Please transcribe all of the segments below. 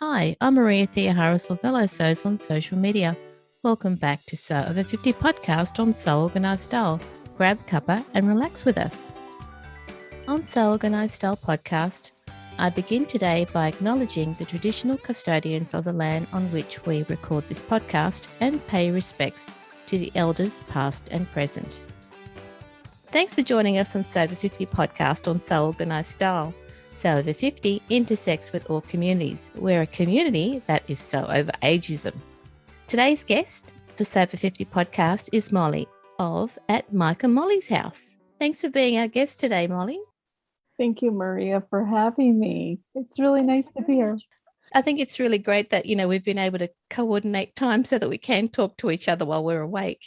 Hi, I'm Maria Thea Harris or Fellow Sows on social media. Welcome back to So Over 50 podcast on So Organised Style. Grab a cuppa and relax with us. On So Organised Style podcast, I begin today by acknowledging the traditional custodians of the land on which we record this podcast and pay respects to the elders past and present. Thanks for joining us on So Over 50 podcast on So Organised Style. So Over 50 intersects with all communities. We're a community that is so over ageism. Today's guest for So Over 50 podcast is Molly of At Mike and Molly's House. Thanks for being our guest today, Molly. Thank you, Maria, for having me. It's really nice to be here. I think it's really great that, we've been able to coordinate time so that we can talk to each other while we're awake.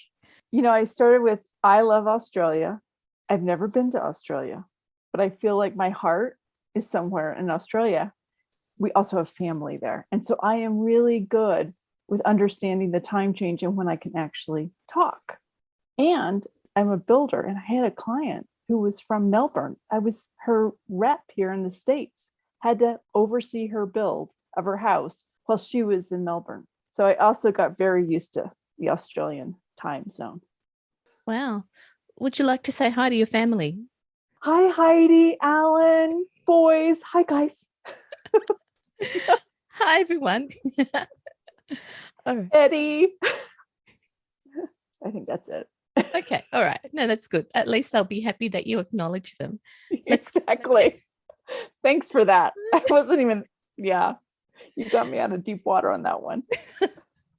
I started with, I love Australia. I've never been to Australia, but I feel like my heart is somewhere in Australia. We also have family there. And so I am really good with understanding the time change and when I can actually talk. And I'm a builder, and I had a client who was from Melbourne. I was her rep here in the States, had to oversee her build of her house while she was in Melbourne. So I also got very used to the Australian time zone. Wow. Would you like to say hi to your family? Hi, Heidi, Alan, boys. Hi, guys. Hi, everyone. All right. Eddie. I think that's it. Okay. All right. No, that's good. At least they'll be happy that you acknowledge them. Exactly. Thanks for that. I wasn't even, you got me out of deep water on that one.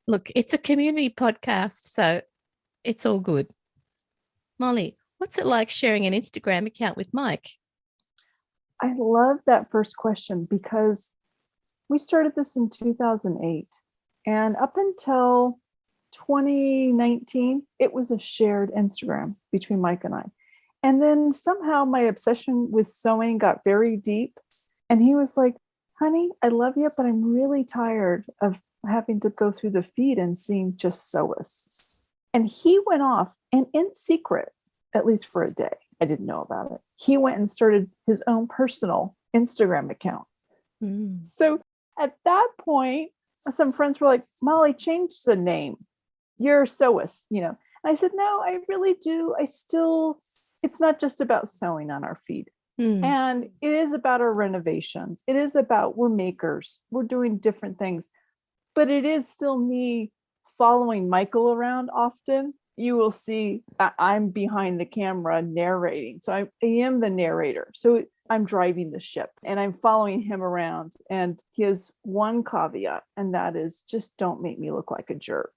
Look, it's a community podcast, so it's all good. Molly, what's it like sharing an Instagram account with Mike? I love that first question because we started this in 2008, and up until 2019, it was a shared Instagram between Mike and I. And then somehow my obsession with sewing got very deep. And he was like, honey, I love you, but I'm really tired of having to go through the feed and seeing just sewists. And he went off, and in secret, at least for a day, I didn't know about it, he went and started his own personal Instagram account. So at that point, some friends were like, Molly, change the name. You're a sewist, And I said, no, I really do. It's not just about sewing on our feed. And it is about our renovations. It is about, we're makers. We're doing different things. But it is still me following Michael around often. You will see I'm behind the camera narrating. So I am the narrator. So I'm driving the ship and I'm following him around. And he has one caveat, and that is just don't make me look like a jerk.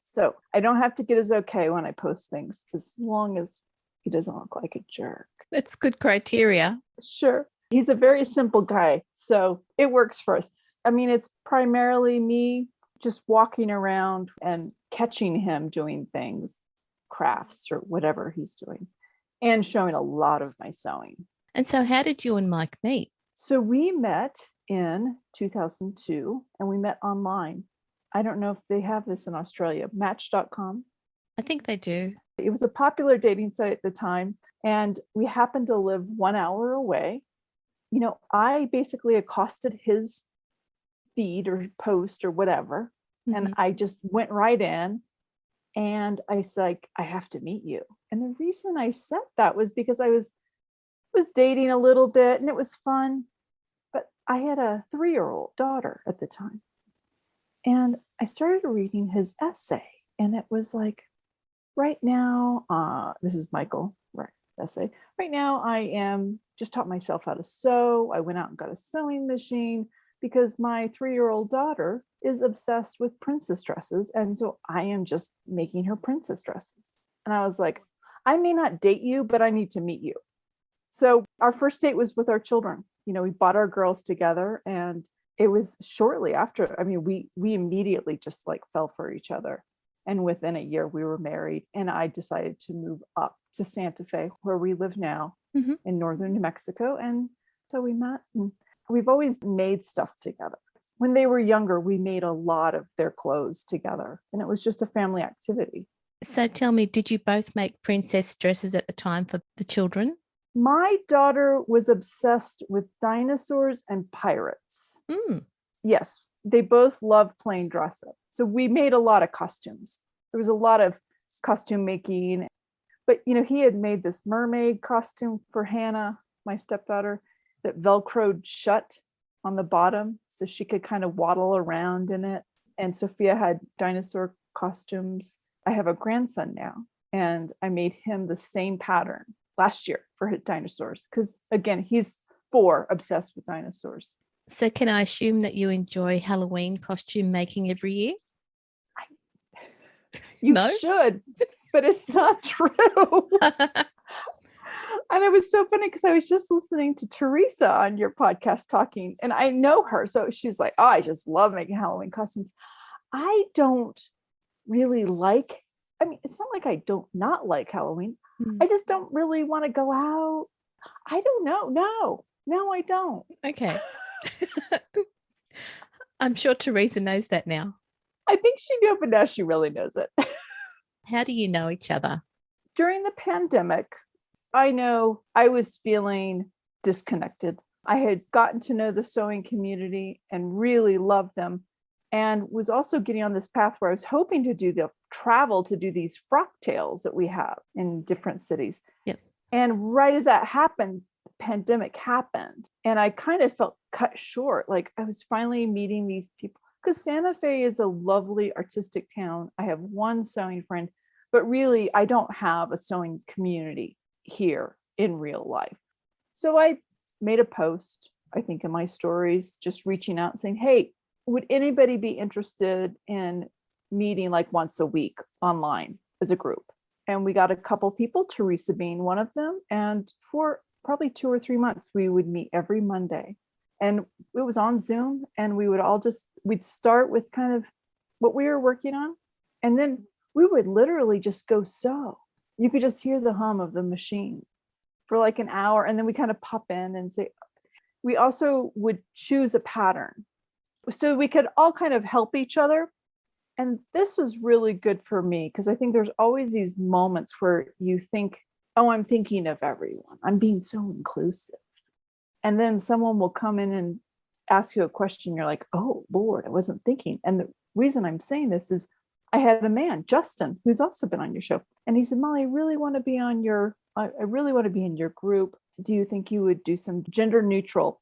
So I don't have to get his okay when I post things, as long as he doesn't look like a jerk. That's good criteria. Sure. He's a very simple guy, so it works for us. I mean, it's primarily me just walking around and catching him doing things, crafts or whatever he's doing, and showing a lot of my sewing. And so how did you and Mike meet? So we met in 2002, and we met online. I don't know if they have this in Australia, Match.com. I think they do. It was a popular dating site at the time, and we happened to live 1 hour away. I basically accosted his feed or post or whatever, and I just went right in, and I said, I have to meet you. And the reason I said that was because I was dating a little bit, and it was fun, but I had a 3-year-old daughter at the time. And I started reading his essay, and it was like, right now, this is Michael, right? Essay. Right now, I am just taught myself how to sew. I went out and got a sewing machine because my 3-year-old daughter is obsessed with princess dresses. And so I am just making her princess dresses. And I was like, I may not date you, but I need to meet you. So our first date was with our children. We bought our girls together, and it was shortly after. I mean, we immediately just fell for each other. And within a year we were married, and I decided to move up to Santa Fe, where we live now in northern New Mexico. And so we met, and we've always made stuff together. When they were younger, we made a lot of their clothes together, and it was just a family activity. So tell me, did you both make princess dresses at the time for the children? My daughter was obsessed with dinosaurs and pirates. Yes, they both love playing dress up. So we made a lot of costumes. There was a lot of costume making. But he had made this mermaid costume for Hannah, my stepdaughter, that velcroed shut on the bottom so she could kind of waddle around in it. And Sophia had dinosaur costumes. I have a grandson now, and I made him the same pattern last year for his dinosaurs because, again, he's 4, obsessed with dinosaurs. So can I assume that you enjoy Halloween costume making every year? You No? should, but it's not true. And it was so funny because I was just listening to Teresa on your podcast talking, and I know her. So she's like, oh, I just love making Halloween costumes. I don't really like, I mean, it's not like I don't not like Halloween. I just don't really want to go out. I don't know. No, I don't. Okay. I'm sure Teresa knows that now. I think she knew, but now she really knows it. How do you know each other? During the pandemic, I know I was feeling disconnected. I had gotten to know the sewing community and really loved them, and was also getting on this path where I was hoping to do the travel to do these frock tales that we have in different cities. Yep. And right as that happened, the pandemic happened, and I kind of felt cut short. Like I was finally meeting these people because Santa Fe is a lovely artistic town. I have one sewing friend, but really I don't have a sewing community here in real life. So I made a post, I think in my stories, just reaching out and saying, hey, would anybody be interested in meeting like once a week online as a group? And we got a couple people, Teresa being one of them. And for probably 2 or 3 months, we would meet every Monday. And it was on Zoom, and we would all we'd start with kind of what we were working on. And then we would literally just go sew. You could just hear the hum of the machine for like an hour. And then we kind of pop in and say, we also would choose a pattern so we could all kind of help each other. And this was really good for me because I think there's always these moments where you think, oh, I'm thinking of everyone. I'm being so inclusive. And then someone will come in and ask you a question. You're like, oh, Lord, I wasn't thinking. And the reason I'm saying this is I had a man, Justin, who's also been on your show. And he said, Molly, I really want to be in your group. Do you think you would do some gender neutral?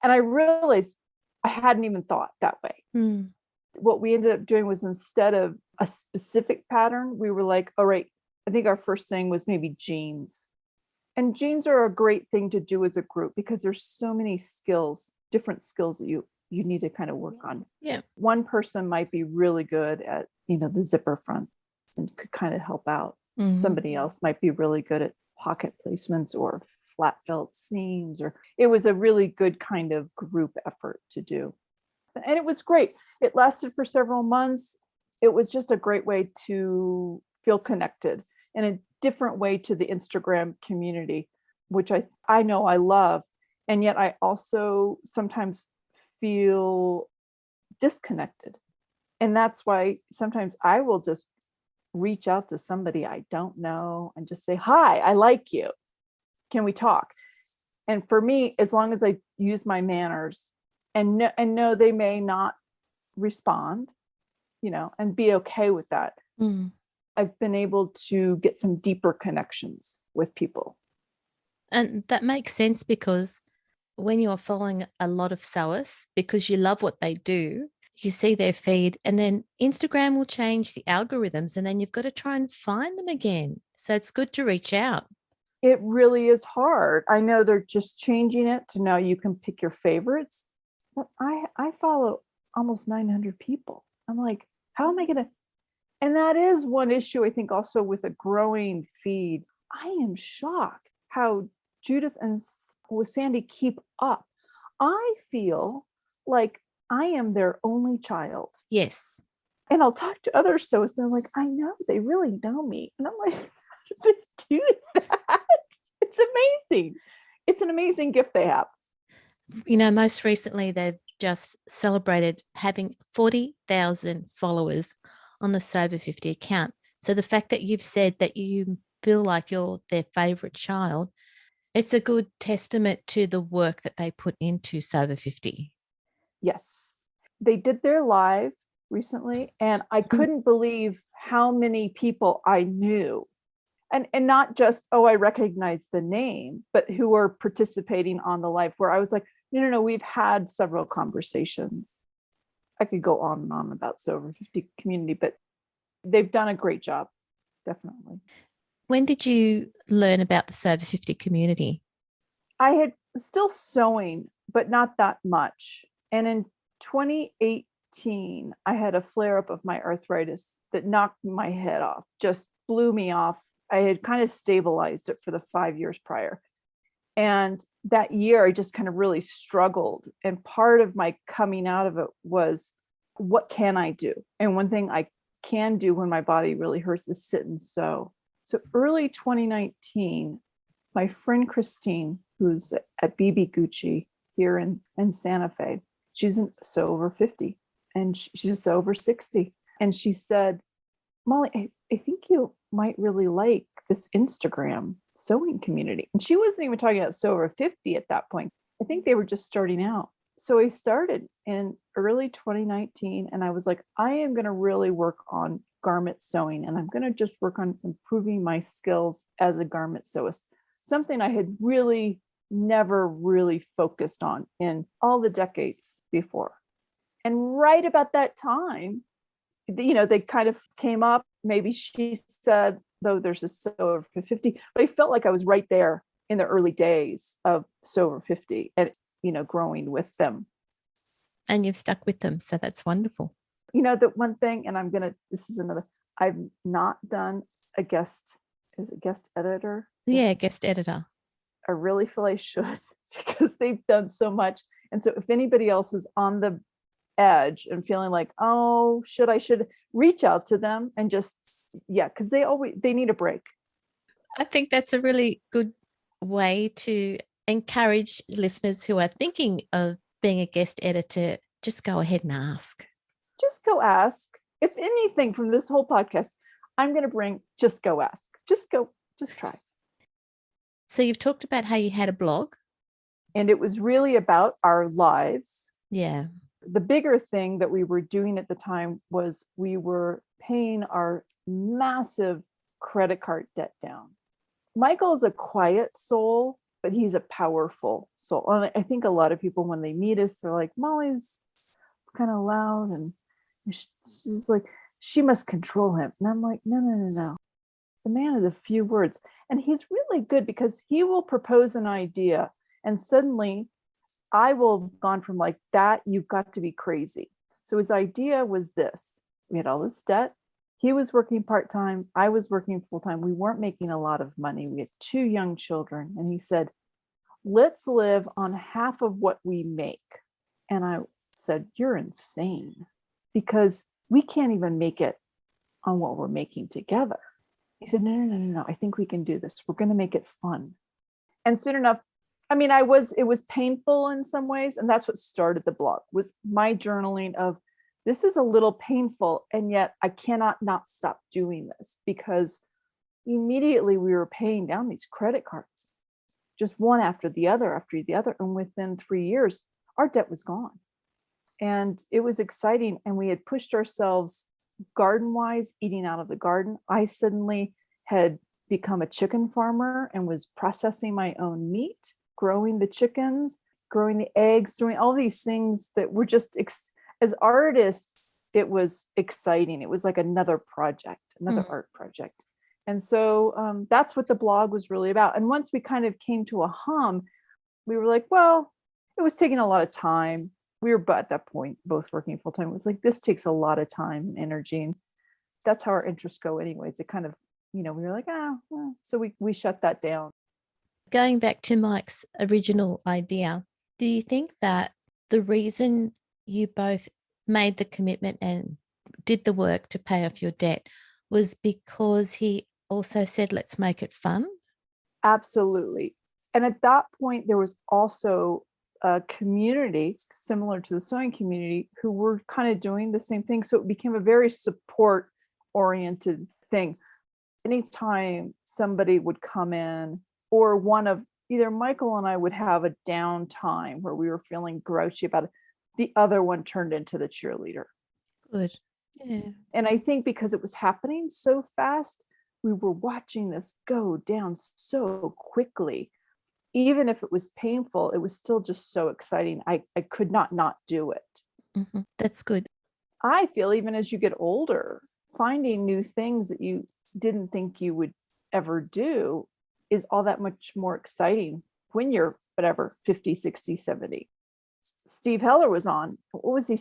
And I realized I hadn't even thought that way. What we ended up doing was instead of a specific pattern, we were like, all right, I think our first thing was maybe jeans. And jeans are a great thing to do as a group because there's so many skills, different skills that you need to kind of work on. Yeah. One person might be really good at, the zipper front and could kind of help out. Somebody else might be really good at pocket placements or flat felt seams, or it was a really good kind of group effort to do. And it was great. It lasted for several months. It was just a great way to feel connected in a different way to the Instagram community, which I know I love. And yet I also sometimes feel disconnected. And that's why sometimes I will just reach out to somebody I don't know and just say, hi, I like you. Can we talk? And for me, as long as I use my manners and know they may not respond, and be okay with that. I've been able to get some deeper connections with people. And that makes sense because when you're following a lot of sewers, because you love what they do, you see their feed, and then Instagram will change the algorithms, and then you've got to try and find them again. So it's good to reach out. It really is hard. I know they're just changing it to now you can pick your favorites, but I follow almost 900 people. I'm like, how am I going to? And that is one issue, I think, also with a growing feed. I am shocked how Judith and with Sandy keep up. I feel like I am their only child. Yes. And I'll talk to other sews. They're like, I know, they really know me. And I'm like, how do they do that? It's amazing. It's an amazing gift they have. Most recently, they've just celebrated having 40,000 followers on the Sew Over 50 account. So the fact that you've said that you feel like you're their favorite child, it's a good testament to the work that they put into Sew Over 50. Yes. They did their live recently, and I couldn't believe how many people I knew. And not just, oh, I recognize the name, but who are participating on the live, where I was like, no, we've had several conversations. I could go on and on about So Over 50 community, but they've done a great job, definitely. When did you learn about the So Over 50 community? I had still sewing, but not that much. And in 2018, I had a flare up of my arthritis that knocked my head off, just blew me off. I had kind of stabilized it for the 5 years prior. And that year, I just kind of really struggled. And part of my coming out of it was, what can I do? And one thing I can do when my body really hurts is sit and sew. So early 2019, my friend Christine, who's at BB Gucci here in Santa Fe, she's So Over 50 and she's So Over 60. And she said, Molly, I think you might really like this Instagram sewing community. And she wasn't even talking about So Over 50 at that point. I think they were just starting out. So I started in early 2019, and I was like, I am going to really work on garment sewing, and I'm going to just work on improving my skills as a garment sewist, something I had really never really focused on in all the decades before. And right about that time, they kind of came up. Maybe she said, though, there's a So Over 50, but I felt like I was right there in the early days of So Over 50 and, growing with them. And you've stuck with them. So that's wonderful. The one thing, and this is another, I've not done a guest editor? Yeah, guest editor. I really feel I should because they've done so much. And so if anybody else is on the edge and feeling like, oh, I should reach out to them and just, because they need a break. I think that's a really good way to encourage listeners who are thinking of being a guest editor. Just go ahead and ask. Just go ask. If anything from this whole podcast, I'm going to bring, just go ask. Just try. So you've talked about how you had a blog. And it was really about our lives. Yeah. The bigger thing that we were doing at the time was we were paying our massive credit card debt down. Michael is a quiet soul, but he's a powerful soul. And I think a lot of people, when they meet us, they're like, Molly's kind of loud and she's like, she must control him. And I'm like, no. The man is a few words. And he's really good because he will propose an idea and suddenly I will have gone from like that, you've got to be crazy. So his idea was this. We had all this debt. He was working part-time. I was working full-time. We weren't making a lot of money. We had 2 young children. And he said, let's live on half of what we make. And I said, you're insane because we can't even make it on what we're making together. He said, no. I think we can do this. We're going to make it fun. And soon enough, it was painful in some ways. And that's what started the blog, was my journaling of, this is a little painful. And yet I cannot not stop doing this, because immediately we were paying down these credit cards, just one after the other. And within 3 years, our debt was gone. And it was exciting. And we had pushed ourselves garden wise, eating out of the garden. I suddenly had become a chicken farmer and was processing my own meat, growing the chickens, growing the eggs, doing all these things that were just, as artists, it was exciting. It was like another project, another art project. And so that's what the blog was really about. And once we kind of came to a hum, we were like, well, it was taking a lot of time. We were at that point both working full time. It was like, this takes a lot of time and energy. And that's how our interests go anyways. It kind of, we were like, well. So we shut that down. Going back to Mike's original idea, do you think that the reason you both made the commitment and did the work to pay off your debt was because he also said, let's make it fun? Absolutely. And at that point, there was also a community similar to the sewing community who were kind of doing the same thing. So it became a very support oriented thing. Anytime somebody would come in, or one of either Michael and I would have a downtime where we were feeling grouchy about it, the other one turned into the cheerleader. Good. Yeah. And I think because it was happening so fast, we were watching this go down so quickly. Even if it was painful, it was still just so exciting. I could not do it. That's good. I feel even as you get older, finding new things that you didn't think you would ever do is all that much more exciting when you're whatever, 50, 60, 70. Steve Heller was on, what was he,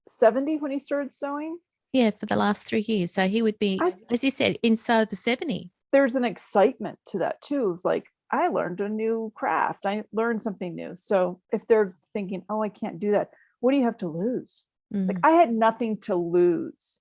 70 when he started sewing? Yeah, for the last 3 years. So he would be, as you said, in sew for 70. There's an excitement to that too. It's like, I learned a new craft. I learned something new. So if they're thinking, oh, I can't do that, what do you have to lose? Like I had nothing to lose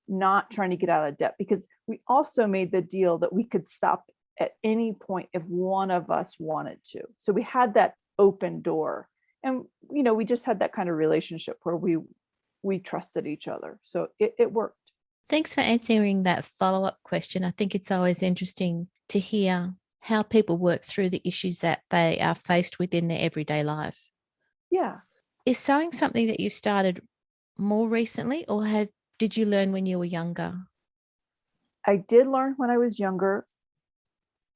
not trying to get out of debt, because we also made the deal that we could stop at any point if one of us wanted to. So we had that open door, and we just had that kind of relationship where we trusted each other. So it worked. Thanks for answering that follow-up question. I think it's always interesting to hear how people work through the issues that they are faced with in their everyday life. Yeah. Is sewing something that you started more recently, or did you learn when you were younger? I did learn when I was younger.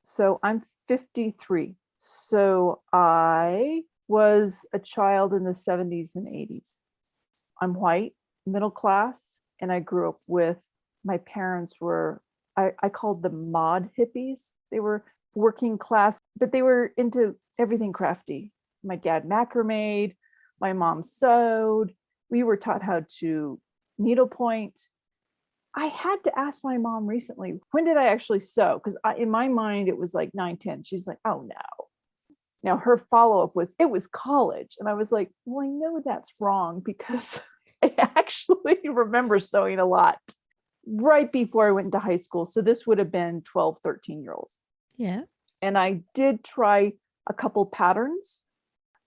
So I'm 53. So I was a child in the 70s and 80s. I'm white, middle class, and I grew up with, my parents were, I called them mod hippies. They were working class, but they were into everything crafty. My dad macrame'd, my mom sewed. We were taught how to needlepoint. I had to ask my mom recently, when did I actually sew? Because in my mind, it was like 9, 10. She's like, oh no. Now her follow-up was, it was college. And I was like, well, I know that's wrong, because I actually remember sewing a lot right before I went into high school. So this would have been 12, 13-year-olds. Yeah. And I did try a couple patterns.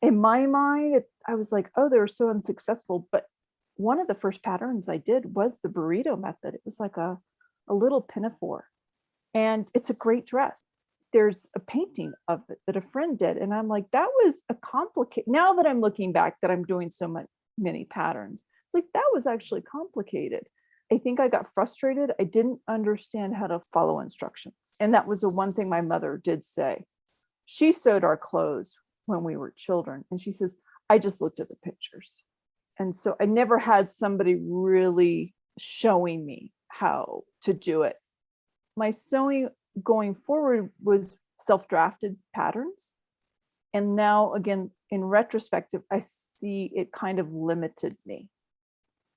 In my mind, I was like, oh, they were so unsuccessful. But one of the first patterns I did was the burrito method. It was like a little pinafore. And it's a great dress. There's a painting of it that a friend did. And I'm like, that was a complicated, now that I'm looking back that I'm doing so many patterns, it's like, that was actually complicated. I think I got frustrated. I didn't understand how to follow instructions. And that was the one thing my mother did say. She sewed our clothes when we were children. And she says, I just looked at the pictures. And so I never had somebody really showing me how to do it. My sewing going forward was self-drafted patterns. And now, again, in retrospective, I see it kind of limited me,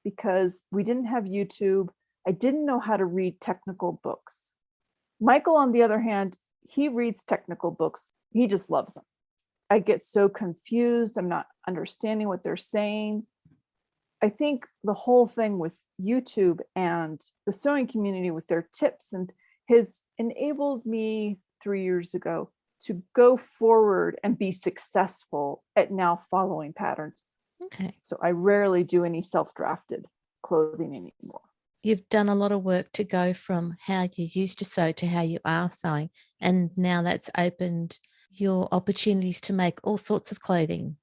because we didn't have YouTube. I didn't know how to read technical books. Michael, on the other hand, he reads technical books. He just loves them. I get so confused. I'm not understanding what they're saying. I think the whole thing with YouTube and the sewing community with their tips and has enabled me 3 years ago to go forward and be successful at now following patterns. Okay. So I rarely do any self-drafted clothing anymore. You've done a lot of work to go from how you used to sew to how you are sewing. And now that's opened your opportunities to make all sorts of clothing.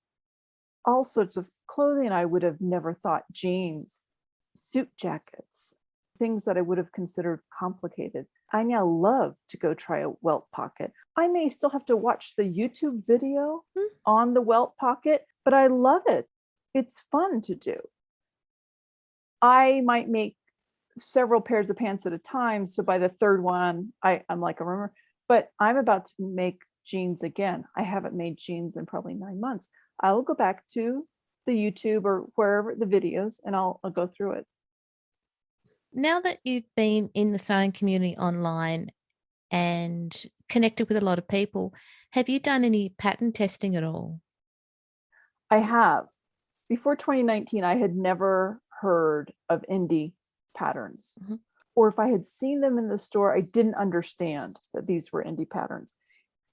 All sorts of clothing I would have never thought, jeans, suit jackets, things that I would have considered complicated. I now love to go try a welt pocket. I may still have to watch the YouTube video on the welt pocket, but I love it. It's fun to do. I might make several pairs of pants at a time. So by the third one, I'm like, I remember, but I'm about to make jeans again. I haven't made jeans in probably 9 months. I will go back to the YouTube or wherever the videos, and I'll go through it. Now that you've been in the sewing community online and connected with a lot of people, have you done any pattern testing at all? I have. Before 2019, I had never heard of indie patterns. Or if I had seen them in the store, I didn't understand that these were indie patterns.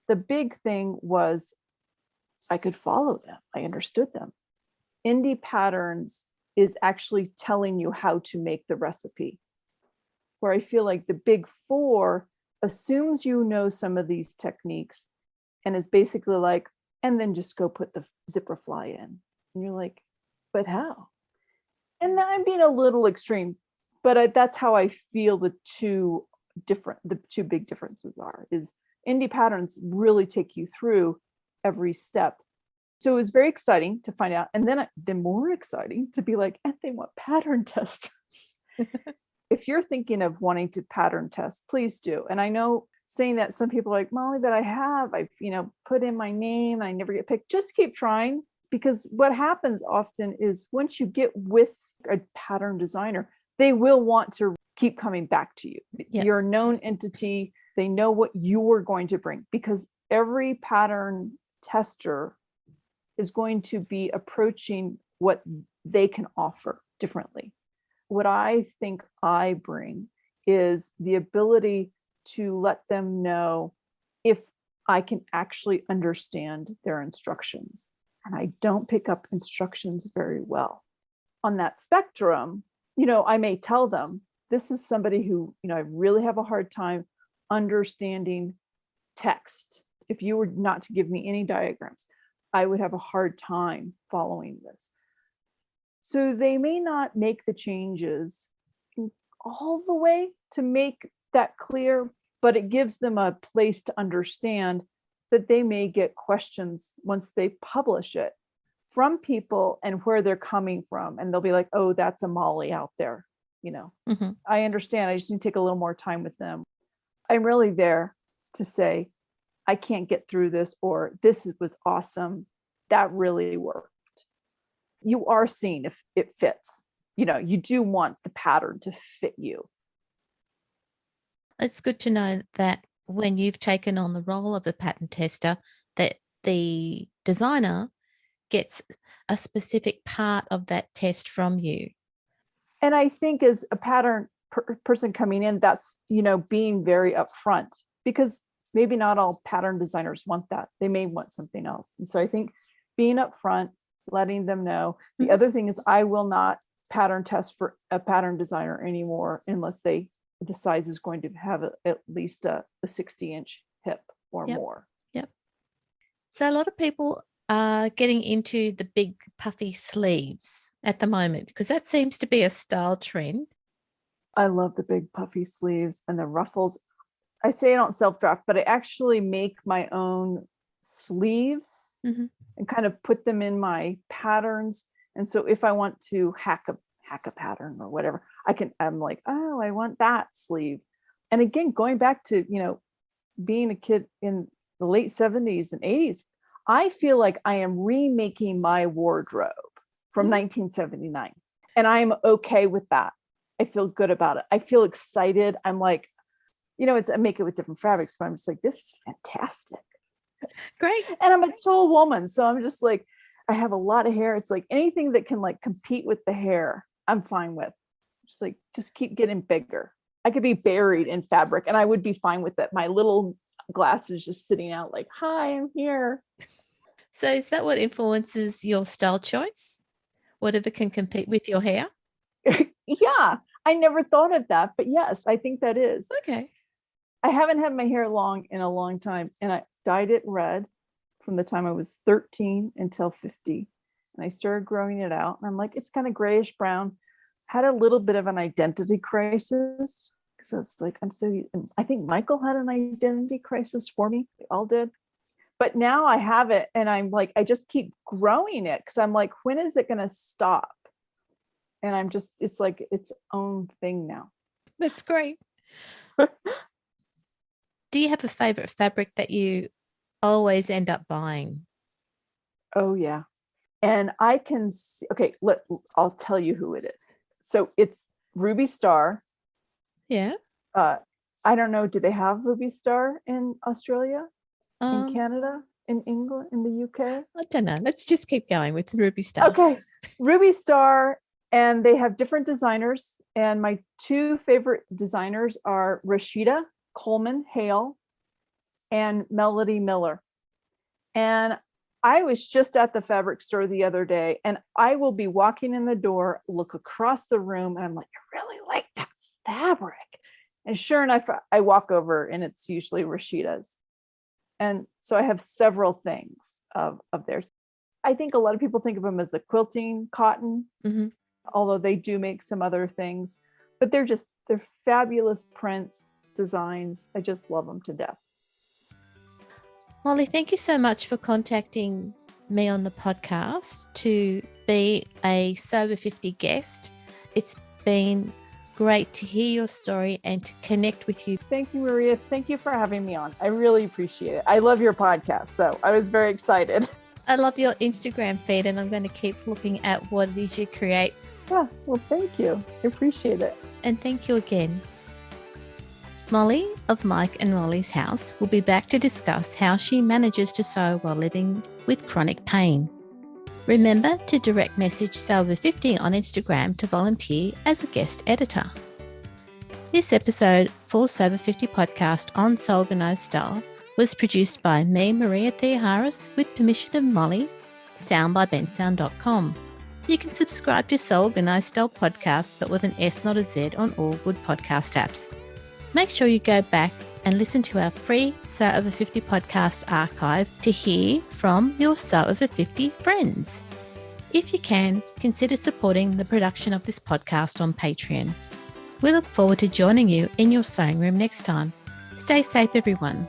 The big thing was I could follow them. I understood them. Indie patterns is actually telling you how to make the recipe. Where I feel like the big four assumes you know some of these techniques and is basically like, and then just go put the zipper fly in. And you're like, but how? And then I'm being a little extreme, but that's how I feel the two big differences is indie patterns really take you through every step. So it was very exciting to find out. And then more exciting to be like, and they want pattern testers. If you're thinking of wanting to pattern test, please do. And I know saying that some people are like, Molly, but I've put in my name and I never get picked. Just keep trying, because what happens often is once you get with a pattern designer, they will want to keep coming back to you. Yep. You're a known entity. They know what you are going to bring, because every pattern tester is going to be approaching what they can offer differently. What I think I bring is the ability to let them know if I can actually understand their instructions. And I don't pick up instructions very well. On that spectrum, I may tell them, this is somebody who, I really have a hard time understanding text. If you were not to give me any diagrams, I would have a hard time following this. So they may not make the changes all the way to make that clear, but it gives them a place to understand that they may get questions once they publish it from people and where they're coming from. And they'll be like, oh, that's a Molly out there. Mm-hmm. I understand. I just need to take a little more time with them. I'm really there to say, I can't get through this, or this was awesome. That really worked. You are seeing if it fits. You do want the pattern to fit you. It's good to know that when you've taken on the role of a pattern tester, that the designer gets a specific part of that test from you. And I think as a pattern person coming in, that's, being very upfront, because maybe not all pattern designers want that. They may want something else. And so I think being upfront, letting them know. The other thing is, I will not pattern test for a pattern designer anymore unless the size is going to have at least a 60-inch hip or more. Yep. So a lot of people are getting into the big puffy sleeves at the moment, because that seems to be a style trend. I love the big puffy sleeves and the ruffles. I say I don't self-draft, but I actually make my own sleeves and kind of put them in my patterns. And so if I want to hack a pattern or whatever, I'm like, oh, I want that sleeve. And again, going back to, being a kid in the late 70s and 80s, I feel like I am remaking my wardrobe from 1979. And I'm okay with that. I feel good about it. I feel excited. I'm like, I make it with different fabrics, but I'm just like, this is fantastic. Great. And I'm a tall woman. So I'm just like, I have a lot of hair. It's like anything that can like compete with the hair, I'm fine with. Just keep getting bigger. I could be buried in fabric and I would be fine with it. My little glass is just sitting out like, hi, I'm here. So is that what influences your style choice? Whatever can compete with your hair? Yeah, I never thought of that, but yes, I think that is. Okay. I haven't had my hair long in a long time, and I dyed it red from the time I was 13 until 50. And I started growing it out, and I'm like, it's kind of grayish brown. Had a little bit of an identity crisis, because I was like, I think Michael had an identity crisis for me. We all did. But now I have it, and I'm like, I just keep growing it, because I'm like, when is it going to stop? And it's like its own thing now. That's great. Do you have a favorite fabric that you always end up buying? Oh, yeah. And I can see, okay, I'll tell you who it is. So it's Ruby Star. Yeah. I don't know. Do they have Ruby Star in Australia, in Canada, in England, in the UK? I don't know. Let's just keep going with Ruby Star. Okay. Ruby Star. And they have different designers. And my two favorite designers are Rashida Coleman Hale and Melody Miller. And I was just at the fabric store the other day, and I will be walking in the door, look across the room, and I'm like, I really like that fabric. And sure enough, I walk over and it's usually Rashida's. And so I have several things of theirs. I think a lot of people think of them as a quilting cotton, Mm-hmm. although they do make some other things, but they're fabulous prints, designs. I just love them to death. Molly, thank you so much for contacting me on the podcast to be a Sober 50 guest. It's been great to hear your story and to connect with you. Thank you, Maria. Thank you for having me on. I really appreciate it. I love your podcast, so I was very excited. I love your Instagram feed, and I'm going to keep looking at what it is you create. Yeah, well, thank you. I appreciate it. And thank you again. Molly of Mike and Molly's House will be back to discuss how she manages to sew while living with chronic pain. Remember to direct message Sober50 on Instagram to volunteer as a guest editor. This episode for Sober50 podcast on Soul Organized Style was produced by me, Maria Theoharis, with permission of Molly, sound by bensound.com. You can subscribe to Soul Organized Style podcast, but with an S, not a Z, on all good podcast apps. Make sure you go back and listen to our free Sew Over 50 podcast archive to hear from your Sew Over 50 friends. If you can, consider supporting the production of this podcast on Patreon. We look forward to joining you in your sewing room next time. Stay safe, everyone.